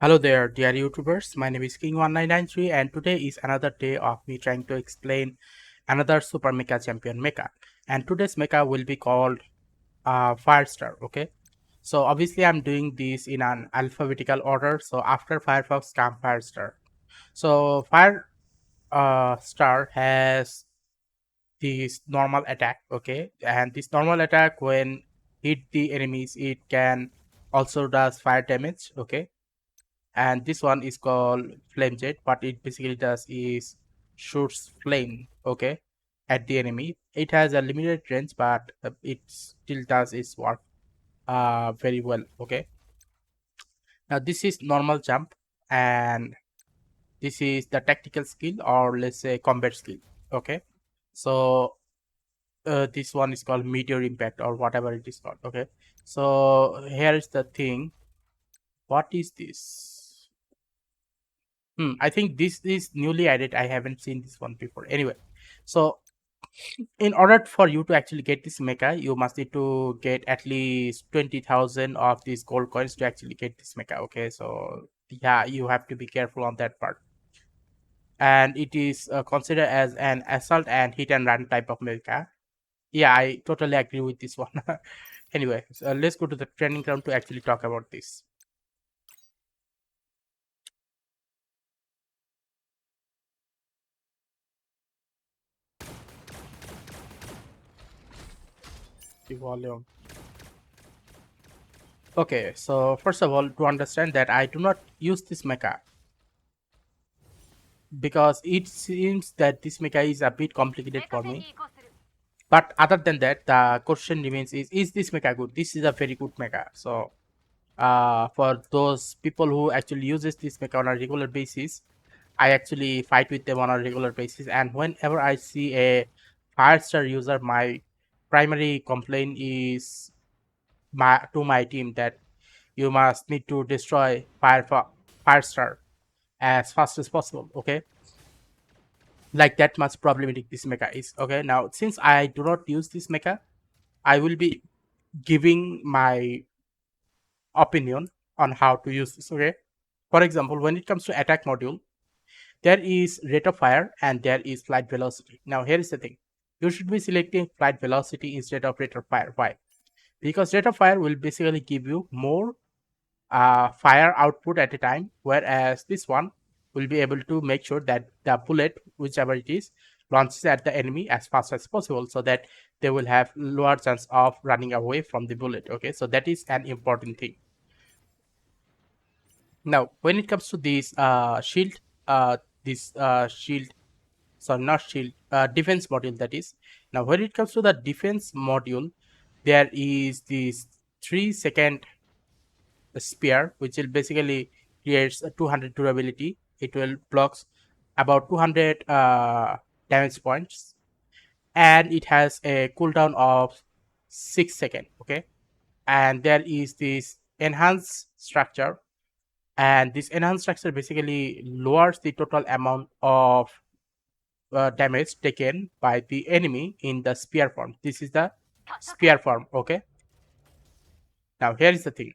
Hello there, dear YouTubers. My name is King1993, and today is another day of me trying to explain another Super Mecha Champion Mecha. And today's Mecha will be called Firestar. Okay, so obviously I'm doing this in an alphabetical order. So after Firefox comes Firestar. So Fire Star has this normal attack. Okay, and this normal attack when hit the enemies, it can also does fire damage. Okay, and this one is called flame jet. What it basically does is shoots flame, okay, at the enemy. It has a limited range, but it still does its work very well. Okay, now this is normal jump, and this is the tactical skill, or let's say combat skill. Okay, so this one is called meteor impact or whatever it is called. Okay, so here is the thing. What is this? I think this is newly added. I haven't seen this one before. Anyway, so in order for you to actually get this mecha, you must need to get at least 20,000 of these gold coins to actually get this mecha. Okay, so yeah, you have to be careful on that part. And it is considered as an assault and hit and run type of mecha. Yeah, I totally agree with this one. Anyway, so let's go to the training ground to actually talk about this. The volume. Okay, so first of all, to understand that I do not use this mecha because it seems that this mecha is a bit complicated for me. But other than that, the question remains is this mecha good? This is a very good mecha. So for those people who actually uses this mecha on a regular basis, I actually fight with them on a regular basis. And whenever I see a Firestar user, my primary complaint is my team that you must need to destroy Firestar as fast as possible. Okay, like that much problematic this mecha is. Okay, now since I do not use this mecha, I will be giving my opinion on how to use this. Okay, for example, when it comes to attack module, there is rate of fire and there is flight velocity. Now here is the thing, you should be selecting flight velocity instead of rate of fire. Why? Because rate of fire will basically give you more fire output at a time, whereas this one will be able to make sure that the bullet, whichever it is, launches at the enemy as fast as possible, so that they will have lower chance of running away from the bullet. Okay, so that is an important thing. Now when it comes to this shield, this shield, sorry, not shield, defense module, that is. Now when it comes to the defense module, there is this 3-second spear, which will basically creates a 200 durability. It will blocks about 200 damage points, and it has a cooldown of 6 seconds. Okay, and there is this enhanced structure, and this enhanced structure basically lowers the total amount of damage taken by the enemy in the spear form. This is the spear form. Okay, now here is the thing.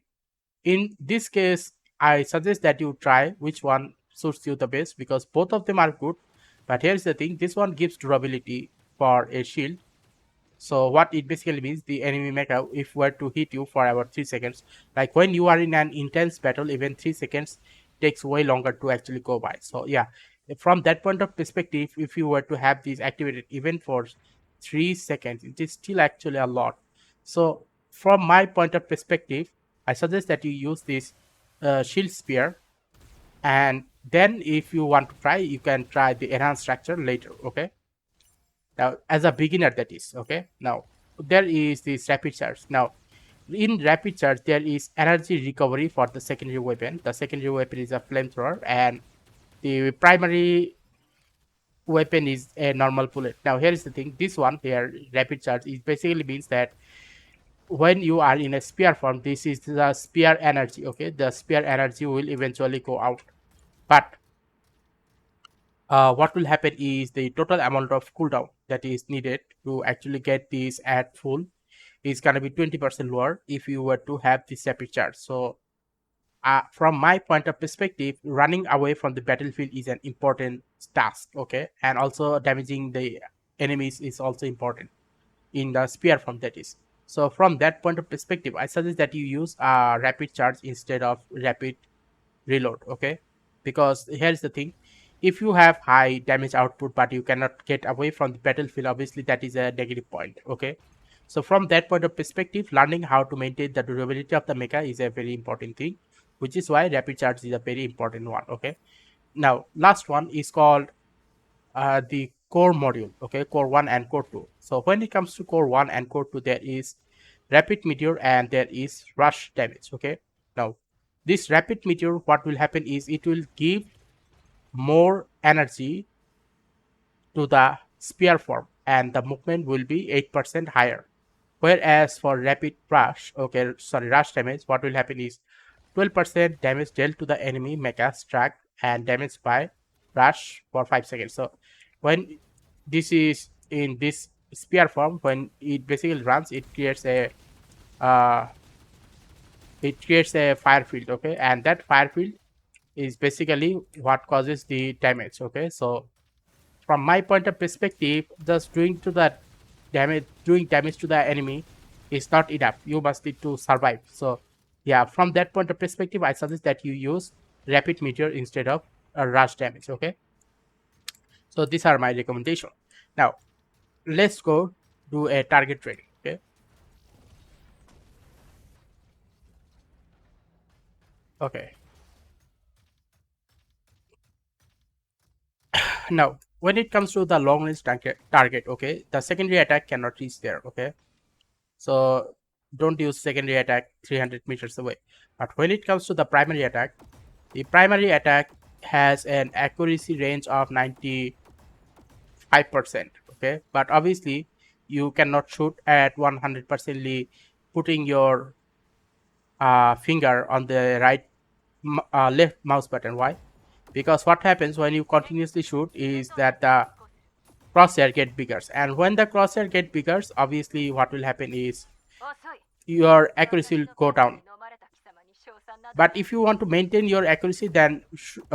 In this case, I suggest that you try which one suits you the best, because both of them are good. But here's the thing, this one gives durability for a shield. So what it basically means, the enemy mecha, if were to hit you for about 3 seconds, like when you are in an intense battle, even 3 seconds takes way longer to actually go by. So yeah, from that point of perspective, if you were to have this activated even for 3 seconds, it is still actually a lot. So from my point of perspective, I suggest that you use this shield spear, and then if you want to try, you can try the enhanced structure later. Okay, now as a beginner, that is. Okay, now there is this rapid charge. Now in rapid charge, there is energy recovery for the secondary weapon. The secondary weapon is a flamethrower, and the primary weapon is a normal bullet. Now here is the thing, this one here, rapid charge, it basically means that when you are in a spear form, this is the spear energy. Okay, the spear energy will eventually go out, but what will happen is the total amount of cooldown that is needed to actually get this at full is gonna be 20% lower if you were to have this rapid charge. So from my point of perspective, running away from the battlefield is an important task. Okay, and also damaging the enemies is also important in the spear form, that is. So from that point of perspective, I suggest that you use rapid charge instead of rapid reload. Okay, because here's the thing: if you have high damage output but you cannot get away from the battlefield, obviously that is a negative point. Okay, so from that point of perspective, learning how to maintain the durability of the mecha is a very important thing, which is why rapid charge is a very important one. Okay, now last one is called the core module. Okay, core 1 and core 2. So when it comes to core 1 and core 2, there is rapid meteor and there is rush damage. Okay, now this rapid meteor, what will happen is it will give more energy to the spear form and the movement will be 8% higher. Whereas for rapid rush, okay, sorry, rush damage, what will happen is 12% damage dealt to the enemy mecha struck and damaged by rush for 5 seconds. So when this is in this spear form, when it basically runs, uh, it creates a fire field. Okay, and that fire field is basically what causes the damage. Okay, so from my point of perspective, just doing damage to the enemy is not enough. You must need to survive. So yeah, from that point of perspective, I suggest that you use rapid meteor instead of rush damage. Okay, so these are my recommendation. Now let's go do a target training. Okay, okay. Now when it comes to the long range target, okay, the secondary attack cannot reach there. Okay, so don't use secondary attack 300 meters away. But when it comes to the primary attack, the primary attack has an accuracy range of 95%. Okay, but obviously you cannot shoot at 100% putting your finger on the left mouse button. Why? Because what happens when you continuously shoot is that the crosshair get bigger, and when the crosshair get bigger, obviously what will happen is your accuracy will go down. But if you want to maintain your accuracy, then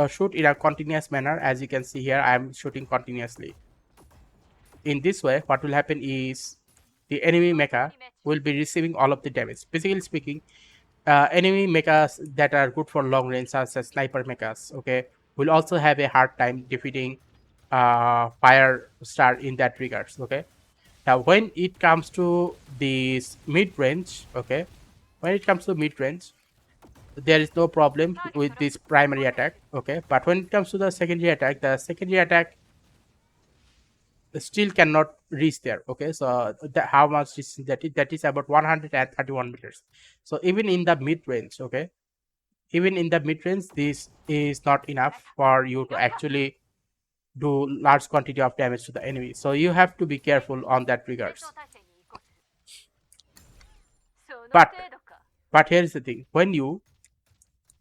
shoot in a continuous manner. As you can see here, I am shooting continuously. In this way, what will happen is the enemy mecha will be receiving all of the damage. Basically speaking, enemy mechas that are good for long range, such as sniper mechas, okay, will also have a hard time defeating Firestar in that regards. Okay, now when it comes to this mid range, okay, when it comes to mid range, there is no problem with this primary attack. Okay, but when it comes to the secondary attack still cannot reach there. Okay, so how much distance that is about 131 meters. So even in the mid range, okay, even in the mid range, this is not enough for you to actually do large quantity of damage to the enemy. So you have to be careful on that regards. But here is the thing: when you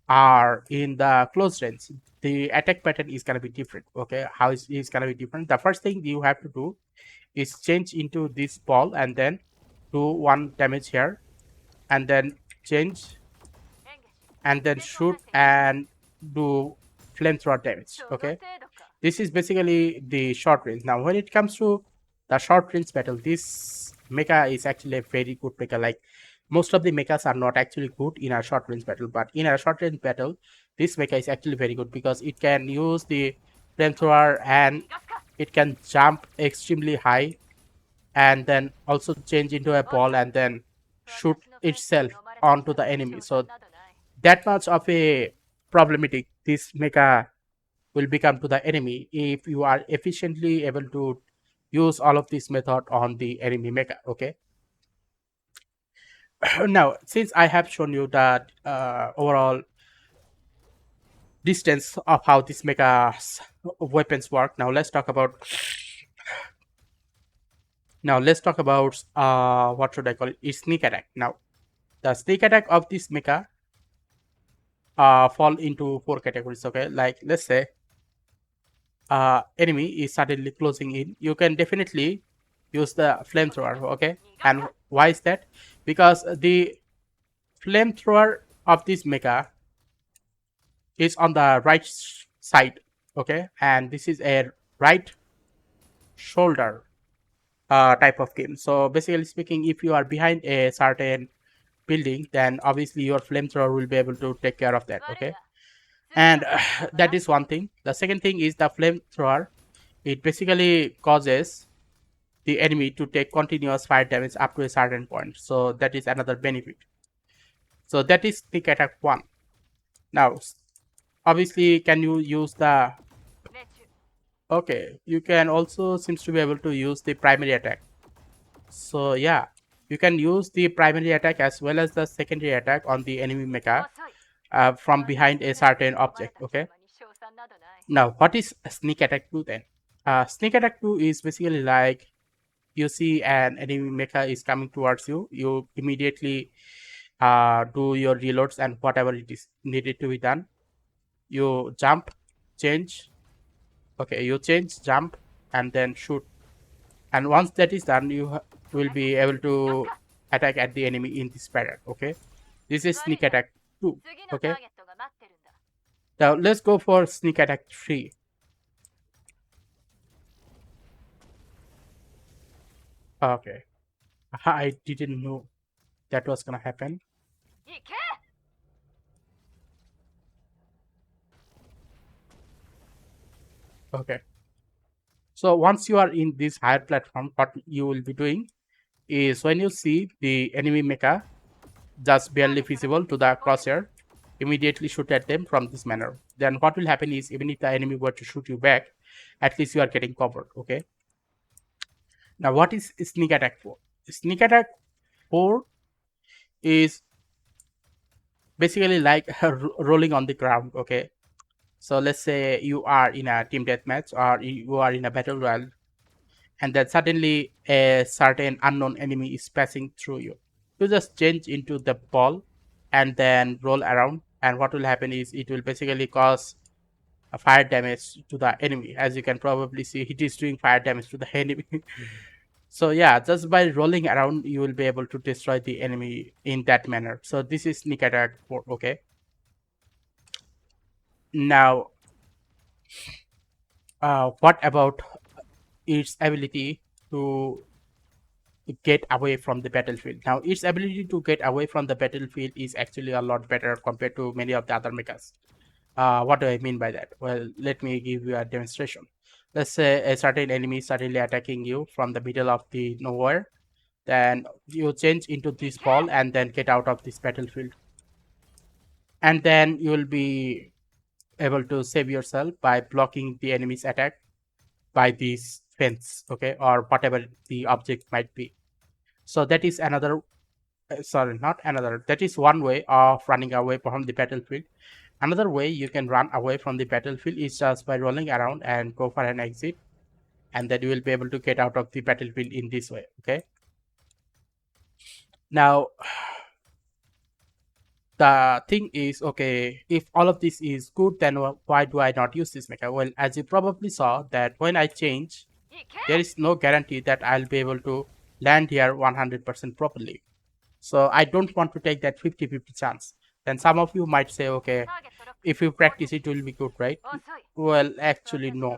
are in the close range, the attack pattern is gonna be different. Okay, how is gonna be different? The first thing you have to do is change into this ball and then do 1 damage here, and then change, and then shoot and do flamethrower damage. Okay, this is basically the short range. Now when it comes to the short range battle, this mecha is actually a very good mecha. Like most of the mechas are not actually good in a short range battle, but in a short range battle, this mecha is actually very good because it can use the flamethrower and it can jump extremely high and then also change into a ball and then shoot itself onto the enemy. So that much of a problematic this mecha will become to the enemy if you are efficiently able to use all of this method on the enemy mecha. Okay, now since I have shown you that overall distance of how this mecha weapons work, let's talk about what should I call it? It's sneak attack. Now the sneak attack of this mecha fall into 4 categories. Okay, like let's say enemy is suddenly closing in, you can definitely use the flamethrower. Okay, and why is that? Because the flamethrower of this mecha is on the right side, okay, and this is a right shoulder type of game. So basically speaking, if you are behind a certain building, then obviously your flamethrower will be able to take care of that, okay. And that is one thing. The second thing is the flamethrower. It basically causes the enemy to take continuous fire damage up to a certain point. So that is another benefit. So that is sneak attack 1. Now, obviously, can you use the... Okay, you can also seems to be able to use the primary attack. So yeah, you can use the primary attack as well as the secondary attack on the enemy mecha from behind a certain object, okay. Now, what is sneak attack 2 then? Sneak attack 2 is basically like you see an enemy mecha is coming towards you, you immediately do your reloads and whatever it is needed to be done. You jump, change, okay, you change, jump, and then shoot. And once that is done, you will be able to attack at the enemy in this pattern, okay. This is sneak attack 2, okay. Now let's go for sneak attack 3. Okay, I didn't know that was gonna happen. Okay, so once you are in this higher platform, what you will be doing is when you see the enemy mecha just barely visible to the crosshair, immediately shoot at them from this manner. Then what will happen is even if the enemy were to shoot you back, at least you are getting covered, okay. Now what is sneak attack 4? Sneak attack 4 is basically like rolling on the ground, okay. So let's say you are in a team deathmatch or you are in a battle royale, and then suddenly a certain unknown enemy is passing through you. You just change into the ball and then roll around, and what will happen is it will basically cause a fire damage to the enemy. As you can probably see, it is doing fire damage to the enemy. So yeah, just by rolling around, you will be able to destroy the enemy in that manner. So this is sneak attack 4, okay. Now, what about its ability to get away from the battlefield? Now, its ability to get away from the battlefield is actually a lot better compared to many of the other mechas. What do I mean by that? Well, let me give you a demonstration. Let's say a certain enemy is suddenly attacking you from the middle of the nowhere. Then you change into this ball and then get out of this battlefield. And then you will be able to save yourself by blocking the enemy's attack by this fence, okay, or whatever the object might be. So that is another, sorry, not another, that is one way of running away from the battlefield. Another way you can run away from the battlefield is just by rolling around and go for an exit, and then you will be able to get out of the battlefield in this way, okay. Now, the thing is, okay, if all of this is good, then why do I not use this mecha? Well, as you probably saw that when I change, there is no guarantee that I'll be able to land here 100% properly. So I don't want to take that 50-50 chance. Then some of you might say, okay, if you practice it will be good, right? Well, actually no.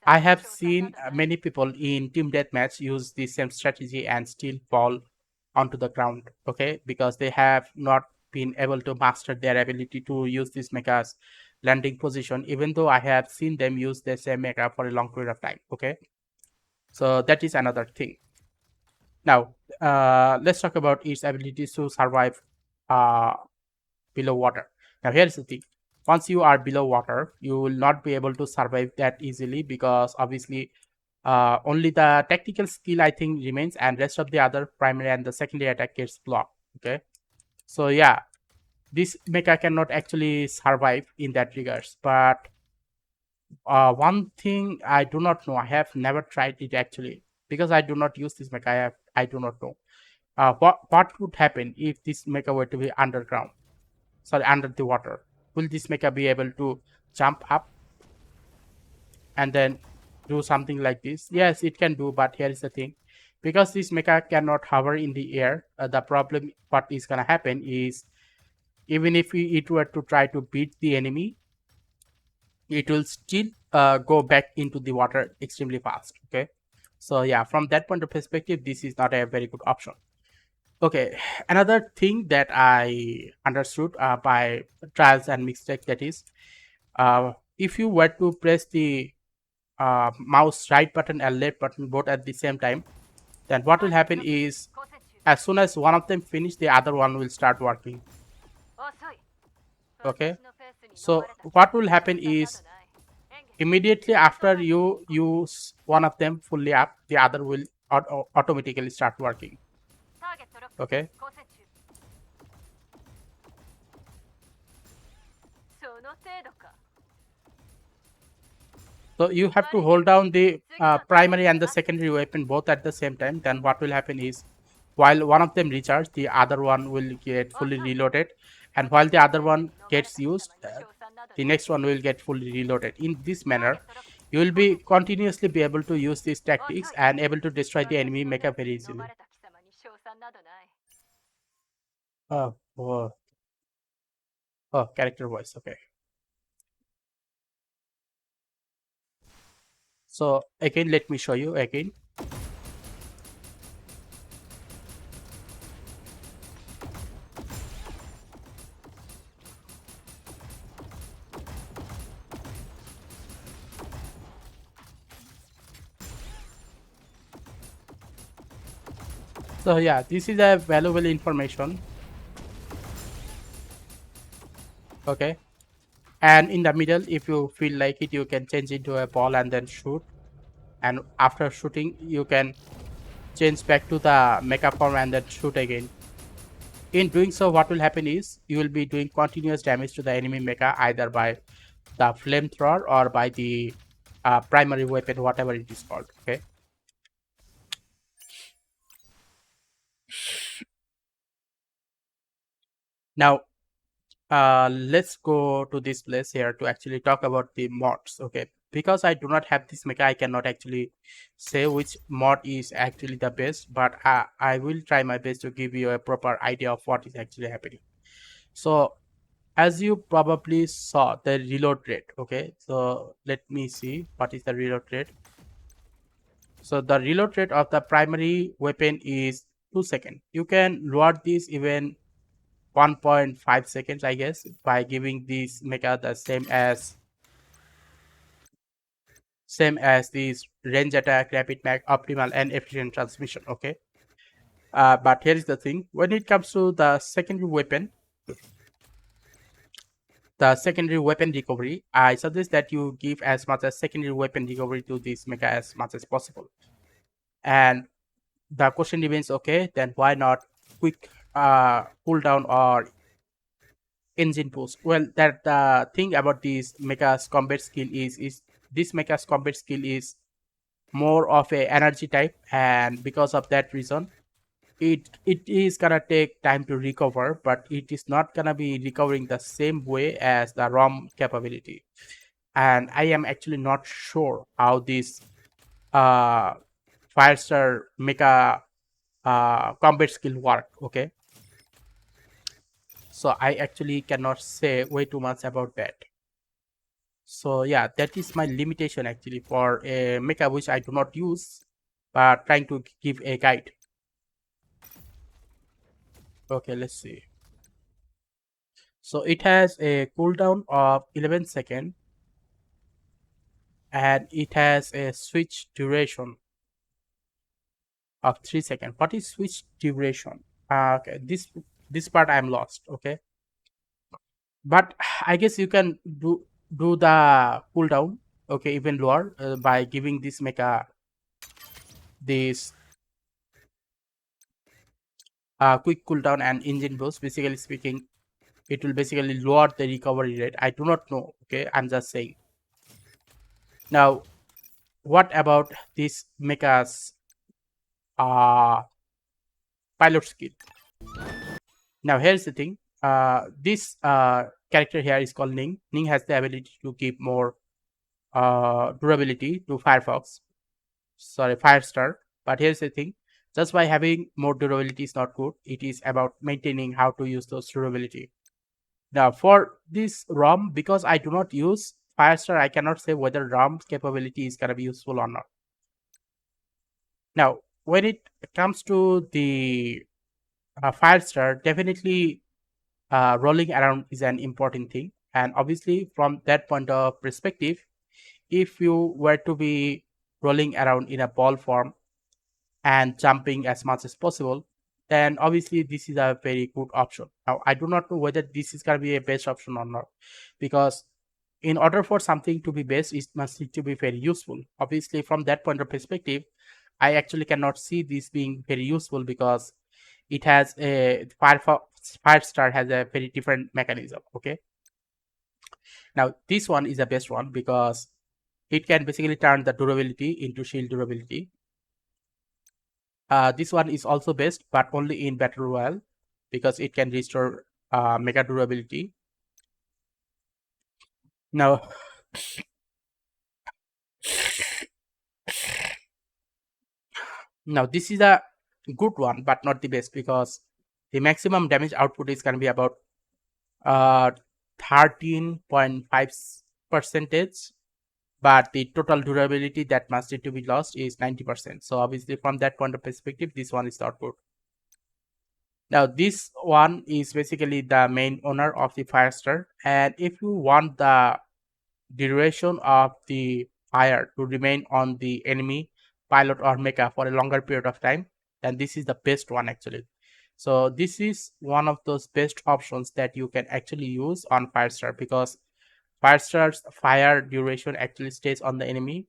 I have seen many people in team deathmatch use the same strategy and still fall onto the ground, okay, because they have not been able to master their ability to use this mecha's landing position, even though I have seen them use the same mecha for a long period of time, okay. So that is another thing. Now, let's talk about its ability to survive below water. Now, here's the thing. Once you are below water, you will not be able to survive that easily because obviously only the tactical skill I think remains, and rest of the other primary and the secondary attack gets blocked. Okay, so yeah, this mecha cannot actually survive in that regards. But one thing I do not know, I have never tried it actually because I do not use this mecha. I do not know what would happen if this mecha were to be underground. Sorry, under the water. Will this mecha be able to jump up and then do something like this? Yes, it can do, but here is the thing. Because this mecha cannot hover in the air, the problem what is gonna happen is Even if it were to try to beat the enemy, it will still go back into the water extremely fast. Okay, so yeah, from that point of perspective, this is not a very good option. Okay, another thing that I understood by trials and mistakes, that is, if you were to press the mouse right button and left button both at the same time, then what will happen is, as soon as one of them finish, the other one will start working. Okay, so what will happen is, immediately after you use one of them fully up, the other will automatically start working. Okay, so you have to hold down the primary and the secondary weapon both at the same time. Then what will happen is, while one of them recharge, the other one will get fully reloaded, and while the other one gets used, the next one will get fully reloaded. In this manner, you will be continuously be able to use these tactics and able to destroy the enemy mecha very easily. Oh, oh, oh, character voice. Okay. So again, let me show you again. So yeah, this is a valuable information. Okay. And in the middle, if you feel like it, you can change into a ball and then shoot. And after shooting, you can change back to the mecha form and then shoot again. In doing so, what will happen is, you will be doing continuous damage to the enemy mecha, either by the flamethrower or by the primary weapon, whatever it is called. Okay. Now, let's go to this place here to actually talk about the mods. Okay, because I do not have this mecha, I cannot actually say which mod is actually the best, but I will try my best to give you a proper idea of what is actually happening. So as you probably saw, the reload rate. Okay, so let me see what is the reload rate. So the reload rate of the primary weapon is 2 seconds. You can lower this even 1.5 seconds, I guess, by giving this mecha the same as this range attack, rapid mag, optimal, and efficient transmission. Okay, but here is the thing: when it comes to the secondary weapon recovery, I suggest that you give as much as secondary weapon recovery to this mecha as much as possible. And the question remains, okay, then why not quick cooldown or engine boost? Well, that the thing about this mecha's combat skill is this mecha's combat skill is more of a energy type, and because of that reason, it is gonna take time to recover, but it is not gonna be recovering the same way as the ROM capability. And I am actually not sure how this uh Firestar mecha combat skill work. Okay, so I actually cannot say way too much about that. So yeah, that is my limitation actually for a mecha which I do not use, but trying to give a guide. Okay, let's see. So it has a cooldown of 11 seconds, and it has a switch duration of 3 seconds. What is switch duration? Okay, this part I'm lost. Okay, but I guess you can do the cooldown. Okay, even lower by giving this mecha this quick cooldown and engine boost. Basically speaking, it will basically lower the recovery rate. I do not know. Okay, I'm just saying. Now, what about this mecha's uh pilot skill? Now here's the thing. This character here is called Ning. Ning has the ability to give more durability to Firestar. But here's the thing: just by having more durability is not good. It is about maintaining how to use those durability. Now for this ROM, because I do not use Firestar, I cannot say whether ROM capability is gonna be useful or not. Now when it comes to the Firestar, definitely rolling around is an important thing, and obviously from that point of perspective, if you were to be rolling around in a ball form and jumping as much as possible, then obviously this is a very good option. Now I do not know whether this is going to be a best option or not, because in order for something to be best, it must need to be very useful. Obviously from that point of perspective, I actually cannot see this being very useful, because it has a Firestar has a very different mechanism. Okay, now this one is the best one because it can basically turn the durability into shield durability. This one is also best, but only in battle royale, because it can restore mega durability. Now, now this is a good one, but not the best, because the maximum damage output is going to be about uh 13.5 percentage, but the total durability that must need to be lost is 90%. So obviously from that point of perspective, this one is not good. Now this one is basically the main owner of the Firestar, and if you want the duration of the fire to remain on the enemy pilot or mecha for a longer period of time, then this is the best one actually. So this is one of those best options that you can actually use on Firestar, because Firestar's fire duration actually stays on the enemy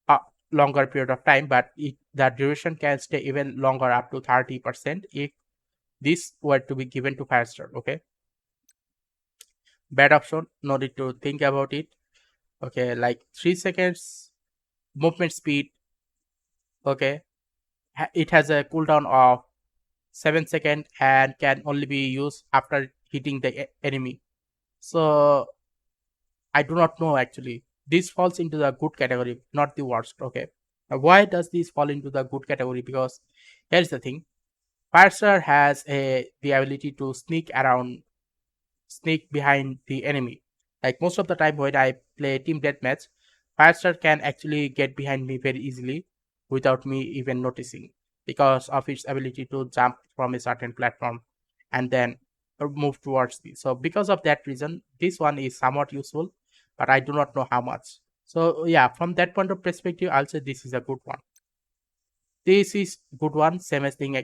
a longer period of time, but the duration can stay even longer, up to 30%, if this were to be given to Firestar. Okay, bad option, no need to think about it. Okay, like 3 seconds movement speed. Okay, it has a cooldown of 7 seconds and can only be used after hitting the enemy. So I do not know actually. This falls into the good category, not the worst. Okay, now why does this fall into the good category? Because here's the thing: Firestar has the ability to sneak behind the enemy. Like most of the time when I play team deathmatch, Firestar can actually get behind me very easily without me even noticing, because of its ability to jump from a certain platform and then move towards me. So because of that reason, this one is somewhat useful, but I do not know how much. So yeah, from that point of perspective, I'll say this is a good one. This is good one, same as thing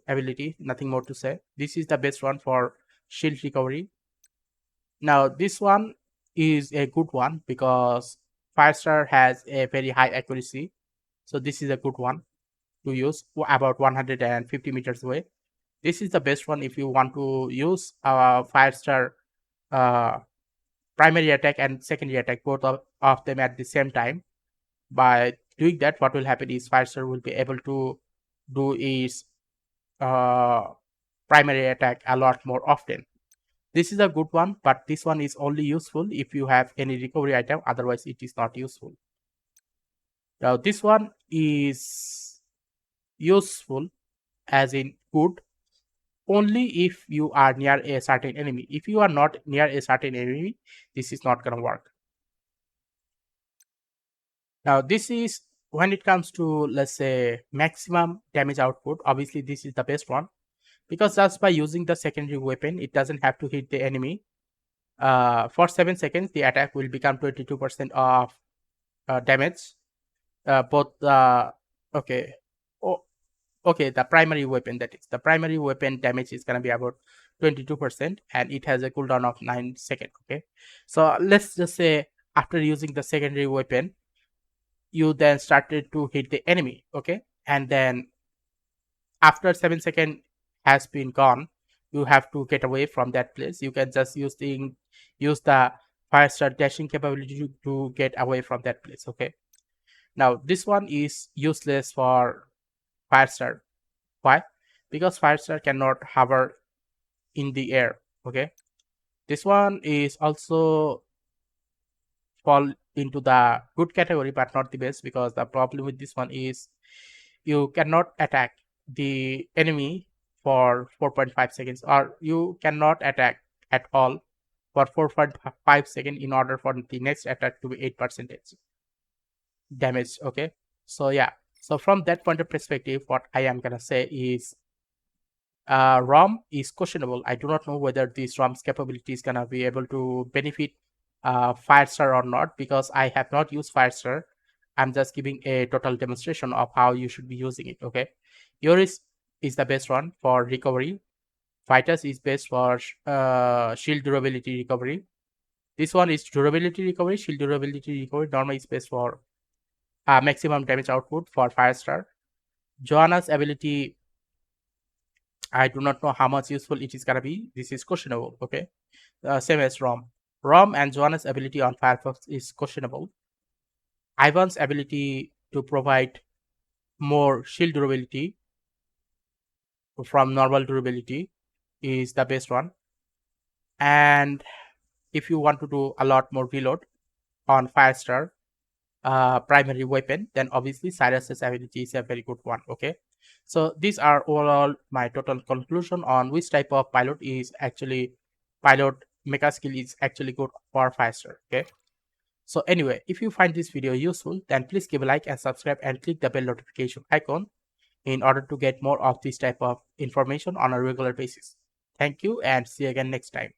ability, nothing more to say. This is the best one for shield recovery. Now this one is a good one because Firestar has a very high accuracy. So this is a good one to use about 150 meters away. This is the best one if you want to use Firestar uh, primary attack and secondary attack, both of them at the same time. By doing that, what will happen is Firestar will be able to do its uh, primary attack a lot more often. This is a good one, but this one is only useful if you have any recovery item, otherwise it is not useful. Now this one is useful, as in good, only if you are near a certain enemy. If you are not near a certain enemy, this is not gonna work. Now this is when it comes to, let's say, maximum damage output, obviously this is the best one, because just by using the secondary weapon, it doesn't have to hit the enemy. For 7 seconds, the attack will become 22% of damage. Both okay, oh, okay, the primary weapon, that is the primary weapon damage is gonna be about 22%, and it has a cooldown of 9 seconds. Okay, so let's just say after using the secondary weapon, you then started to hit the enemy. Okay, and then after 7 seconds has been gone, you have to get away from that place. You can just use the Firestar dashing capability to get away from that place. Okay, now this one is useless for Firestar. Why? Because Firestar cannot hover in the air. Okay, this one is also fall into the good category, but not the best, because the problem with this one is you cannot attack the enemy for 4.5 seconds, or you cannot attack at all for 4.5 seconds in order for the next attack to be 8% damage. Okay, so yeah, so from that point of perspective, what I am gonna say is ROM is questionable. I do not know whether this ROM's capability is gonna be able to benefit Firestar or not, because I have not used Firestar. I'm just giving a total demonstration of how you should be using it. Okay, Yoris is the best one for recovery. Fighters is best for shield durability recovery. This one is durability recovery, shield durability recovery. Norma is best for maximum damage output for Firestar. Joanna's ability, I do not know how much useful it is gonna be. This is questionable. Okay, same as ROM. ROM and Joanna's ability on Firefox is questionable. Ivan's ability to provide more shield durability from normal durability is the best one. And if you want to do a lot more reload on Firestar primary weapon, then obviously Cyrus's ability is a very good one. Okay, so these are overall my total conclusion on which type of pilot is actually pilot mecha skill is actually good for Firestar. Okay, so anyway, if you find this video useful, then please give a like and subscribe and click the bell notification icon in order to get more of this type of information on a regular basis. Thank you and see you again next time.